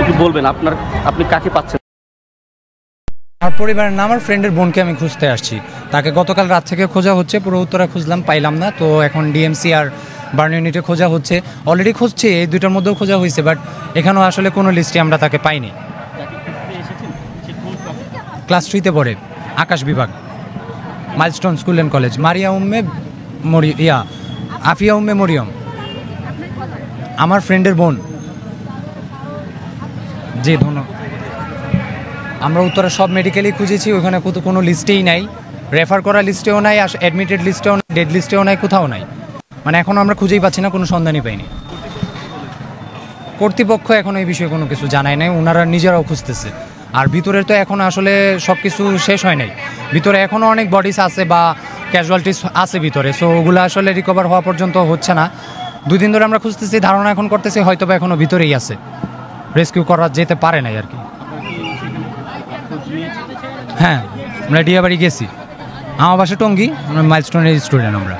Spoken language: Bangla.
কি বলবেন আপনি কাকে পাচ্ছেন? আমার পরিবারের না, আমার ফ্রেন্ডের বোনকে আমি খুঁজতে আসছি। তাকে গতকাল রাত থেকে খোঁজা হচ্ছে, পুরো উত্তরা খুঁজলাম, পাইলাম না। তো এখন ডিএমসি আর বার্ন ইউনিটে খোঁজা হচ্ছে, অলরেডি খুঁজছে, এই দুইটার মধ্যেও খোঁজা হয়েছে, বাট এখানেও আসলে কোনো লিস্টে আমরা তাকে পাইনি। ক্লাস 3-তে পড়ে, আকাশ বিভাগ, milestone school and college, Maria Umme Afia Umme Mariyam, আমার ফ্রেন্ডের বোন। জি ধন্যবাদ। আমরা উত্তরা সব মেডিকেলই খুঁজেছি, ওইখানে কোনো লিস্টেই নাই, রেফার করা লিস্টেও নাই, অ্যাডমিটেড লিস্টেও নাই, ডেড লিস্টেও নাই, কোথাও নাই। মানে এখনও আমরা খুঁজেই পাচ্ছি না, কোনো সন্ধানই পাইনি। কর্তৃপক্ষ এখন এই বিষয়ে কোনো কিছু জানায় নাই, ওনারা নিজেরাও খুঁজতেছে। আর ভিতরের তো এখন আসলে সব কিছু শেষ হয় নাই, ভিতরে এখনও অনেক বডিস আছে বা ক্যাজুয়ালিটিস আছে ভিতরে, সো ওগুলো আসলে রিকভার হওয়া পর্যন্ত হচ্ছে না। 2 দিন ধরে আমরা খুঁজতেছি, ধারণা এখন করতেছি হয়তো বা এখনও ভিতরেই আছে, রেস্কিউ করা যেতে পারে নাই আর কি। হ্যাঁ, আমরা ডিয়াবাড়ি গেছি, আমার বাসা টঙ্গী, আমরা মাইলস্টোনের স্টুডেন্ট আমরা।